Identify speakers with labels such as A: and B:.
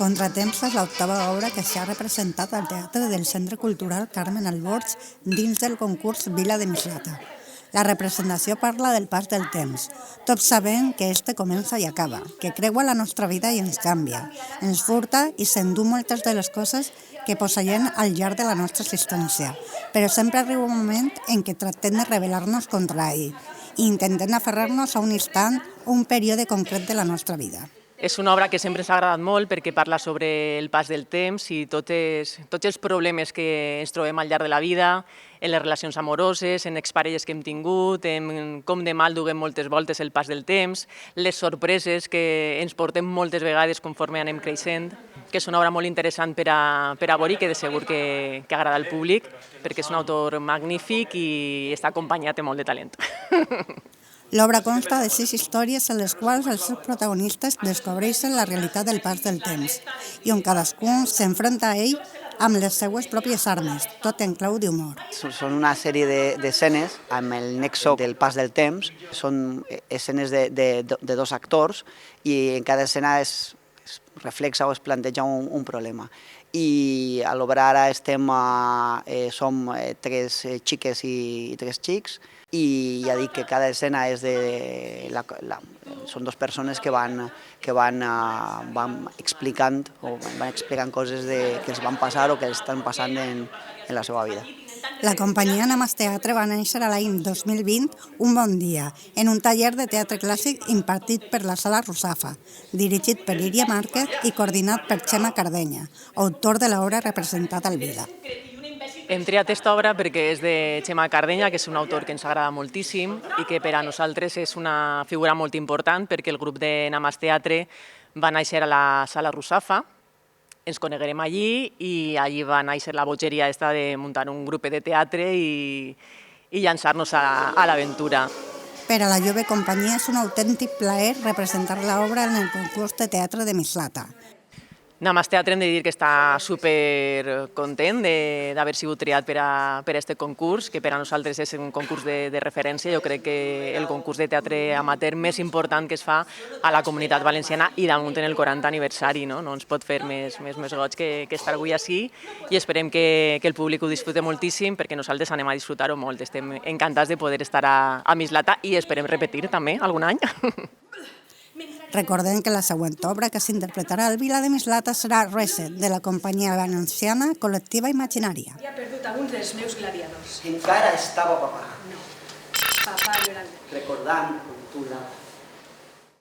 A: Contratemps és l'octava obra que s'ha representat al Teatre del Centre Cultural Carmen Alborch dins del concurs Vila de Mislata. La representació parla del pas del temps, tots sabent que este comença i acaba, que creua la nostra vida i ens canvia, ens furta i s'endú moltes de les coses que posseiem al llarg de la nostra existència, però sempre arriba un moment en què tractem de rebel·lar-nos contra ell i intentem aferrar-nos a un instant o un període concret de la nostra vida.
B: És una obra que sempre ens ha agradat molt perquè parla sobre el pas del temps i tots els problemes que ens trobem al llarg de la vida, en les relacions amoroses, en exparelles que hem tingut, en com de mal duguem moltes voltes el pas del temps, les sorpreses que ens portem moltes vegades conforme anem creixent, que és una obra molt interessant per a veure i que de segur que agrada al públic, perquè és un autor magnífic i està acompanyat de molt de talent.
A: L'obra consta de 6 històries en les quals els seus protagonistes descobreixen la realitat del pas del temps i on cadascun s'enfronta a ell amb les seues pròpies armes, tot en clau d'humor.
C: Són una sèrie d'escenes amb el nexo del pas del temps. Són escenes de dos actors i en cada escena es reflexa o es planteja un problema. I a l'obra ara som 3 xiques i 3 xics i ja dic que cada escena són 2 persones que van explicant coses que els van passar o que els estan passant en la seva vida.
A: La companyia Namas Teatre va néixer a l'any 2020, un bon dia, en un taller de teatre clàssic impartit per la Sala Rusafa, dirigit per Iria Márquez i coordinat per Xema Cardenya, autor de l'obra representada al Vila.
B: Hem triat aquesta obra perquè és de Xema Cardenya, que és un autor que ens agrada moltíssim i que per a nosaltres és una figura molt important perquè el grup de Namas Teatre va néixer a la Sala Rusafa. Ens coneguerem allí i allí va néixer la bogeria de muntar un grup de teatre i llançar-nos a l'aventura.
A: Per a la jove companyia és un autèntic plaer representar l'obra en el concurs de teatre de Mislata.
B: Namas Teatre hem de dir que està supercontent d'haver sigut triat per a aquest concurs, que per a nosaltres és un concurs de referència. Jo crec que el concurs de teatre amateur més important que es fa a la Comunitat Valenciana i damunt en el 40 aniversari. No ens pot fer més goig que estar avui així i esperem que el públic ho disfrute moltíssim perquè nosaltres anem a disfrutar-ho molt. Estem encantats de poder estar a Mislata i esperem repetir també algun any.
A: Recordem que la següent obra que s'interpretarà al Vila de Mislata serà Reset, de la companyia valenciana Col·lectiva Imaginària.
D: He perdut alguns dels meus gladiadors.
C: Encara estava papà.
D: No, papà no era el meu.
C: Recordant cultura.